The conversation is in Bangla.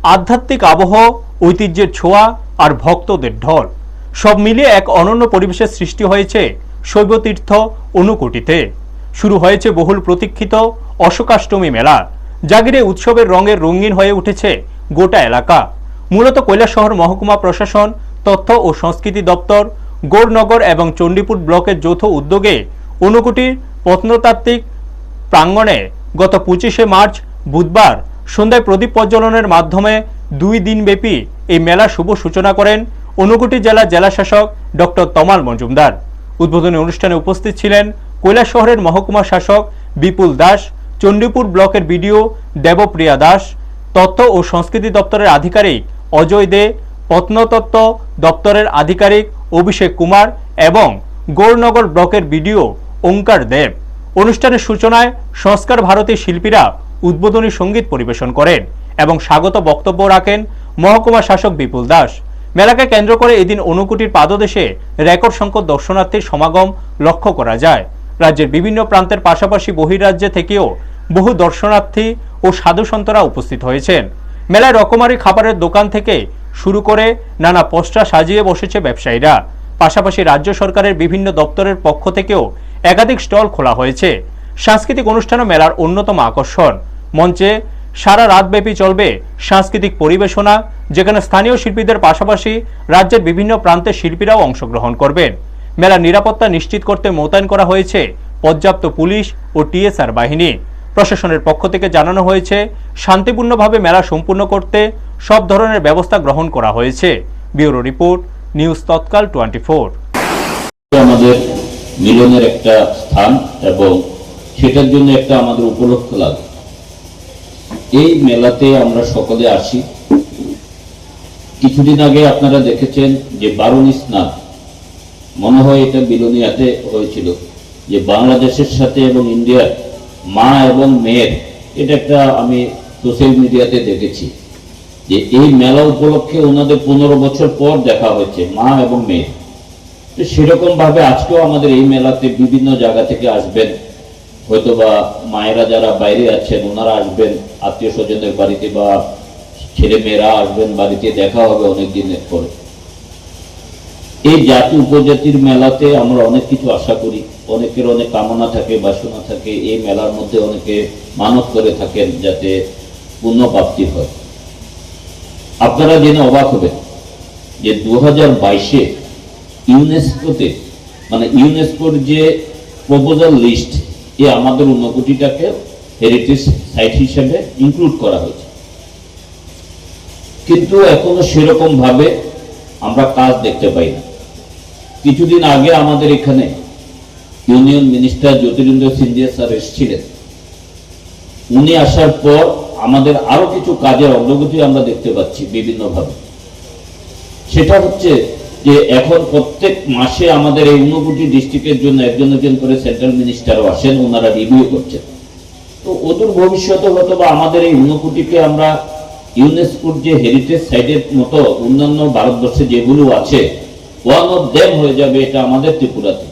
আধ্যাত্মিক আবহ, ঐতিহ্যের ছোঁয়া আর ভক্তদের ঢল সব মিলিয়ে এক অনন্য পরিবেশের সৃষ্টি হয়েছে শৈবতীর্থ ঊনকোটিতে। শুরু হয়েছে বহুল প্রতীক্ষিত অশোকাষ্টমী মেলা। জাগিরে উৎসবের রঙের রঙিন হয়ে উঠেছে গোটা এলাকা। মূলত কৈলাসহর মহকুমা প্রশাসন, তথ্য ও সংস্কৃতি দপ্তর, গৌরনগর এবং চণ্ডীপুর ব্লকের যৌথ উদ্যোগে ঊনকোটির প্রত্নতাত্ত্বিক প্রাঙ্গণে গত 25শে মার্চ বুধবার সন্ধ্যায় প্রদীপ প্রজ্বলনের মাধ্যমে 2 দিনব্যাপী এই মেলার শুভ সূচনা করেন ঊনকোটি জেলার জেলাশাসক ডক্টর তমাল মজুমদার। উদ্বোধনী অনুষ্ঠানে উপস্থিত ছিলেন কৈলাসহরের মহকুমা শাসক বিপুল দাস, চণ্ডীপুর ব্লকের বিডিও দেবপ্রিয়া দাস, তথ্য ও সংস্কৃতি দপ্তরের আধিকারিক অজয় দে, প্রত্নতত্ত্ব দপ্তরের আধিকারিক অভিষেক কুমার এবং গৌরনগর ব্লকের বিডিও ওঙ্কার দেব। অনুষ্ঠানের সূচনায় সংস্কার ভারতীর শিল্পীরা উদ্বোধনী সঙ্গীত পরিবেশন করেন এবং স্বাগত বক্তব্য রাখেন মহকুমা শাসক বিপুল দাস। মেলাকে কেন্দ্র করে এদিন ঊনকোটির পাদদেশে রেকর্ড সংখ্যক দর্শনার্থীর সমাগম লক্ষ্য করা যায়। রাজ্যের বিভিন্ন প্রান্তের পাশাপাশি বহির্রাজ্য থেকেও বহু দর্শনার্থী ও সাধুসন্তরা উপস্থিত হয়েছেন। মেলায় রকমারি খাবারের দোকান থেকে শুরু করে নানা পোস্টার সাজিয়ে বসেছে ব্যবসায়ীরা। পাশাপাশি রাজ্য সরকারের বিভিন্ন দপ্তরের পক্ষ থেকেও একাধিক স্টল খোলা হয়েছে। সাংস্কৃতিক অনুষ্ঠানও মেলার অন্যতম আকর্ষণ। মঞ্চে সারা রাতব্যাপী চলবে সাংস্কৃতিক পরিবেশনা, যেখানে স্থানীয় শিল্পীদের পাশাপাশি রাজ্যের বিভিন্ন প্রান্তের শিল্পীরাও অংশগ্রহণ করবেন। মেলার নিরাপত্তা নিশ্চিত করতে মোতায়েন করা হয়েছে পর্যাপ্ত পুলিশ ও টিএসআর বাহিনী। প্রশাসনের পক্ষ থেকে জানানো হয়েছে, শান্তিপূর্ণভাবে মেলা সম্পূর্ণ করতে সব ধরনের ব্যবস্থা গ্রহণ করা হয়েছে। ব্যুরো রিপোর্ট, নিউজ তৎকাল 24। আমাদের মিলনের একটা স্থান এবং সেটার জন্য একটা আমাদের উপলক্ষ লাগে। এই মেলাতে আমরা সকলে আসি। কিছুদিন আগে আপনারা দেখেছেন যে বারুণী স্নান, মনে হয় এটা বিলোনিয়াতে হয়েছিল, যে বাংলাদেশের সাথে এবং ইন্ডিয়ার মা এবং মেয়ের, এটা একটা আমি সোশ্যাল মিডিয়াতে দেখেছি যে এই মেলা উপলক্ষে ওনাদের 15 বছর পর দেখা হয়েছে মা এবং মেয়ে। তো সেরকম ভাবে আজকেও আমাদের এই মেলাতে বিভিন্ন জায়গা থেকে আসবেন, হয়তোবা মায়েরা যারা বাইরে আছেন ওনারা আসবেন আত্মীয় স্বজনদের বাড়িতে, বা ছেলে মেয়েরা আসবেন বাড়িতে, দেখা হবে অনেক দিনের পরে। এই জাতি উপজাতির মেলাতে আমরা অনেক কিছু আশা করি, অনেকের অনেক কামনা থাকে, বাসনা থাকে। এই মেলার মধ্যে অনেকে মানত করে থাকেন যাতে পুণ্যপ্রাপ্তি হয়। আপনারা জেনে অবাক হবেন যে 2022-এ ইউনেস্কোতে, মানে ইউনেস্কোর যে প্রপোজাল লিস্ট, এ আমাদের ঊনকোটিটাকে হেরিটেজ সাইট হিসেবে ইনক্লুড করা হয়েছে, কিন্তু এখনো সেরকম ভাবে আমরা কাজ দেখতে পাই না। কিছুদিন আগে আমাদের এখানে union minister Jyotirindra Scindia sir এসেছিলেন। উনি আসার পর আমাদের আরো কিছু কাজের অগ্রগতি আমরা দেখতে পাচ্ছি বিভিন্ন ভাবে। সেটা হচ্ছে যে এখন প্রত্যেক মাসে আমাদের এই ঊনকোটি ডিস্ট্রিক্টের জন্য একজন একজন করে সেন্ট্রাল মিনিস্টারও আসেন, ওনারা রিভিউ করছেন। তো অদূর ভবিষ্যতে হয়তো বা আমাদের এই ঊনকোটিকে আমরা ইউনেস্কোর যে হেরিটেজ সাইটের মতো অন্যান্য ভারতবর্ষে যেগুলো আছে, ওয়ান অফ দেম হয়ে যাবে এটা আমাদের ত্রিপুরাতে।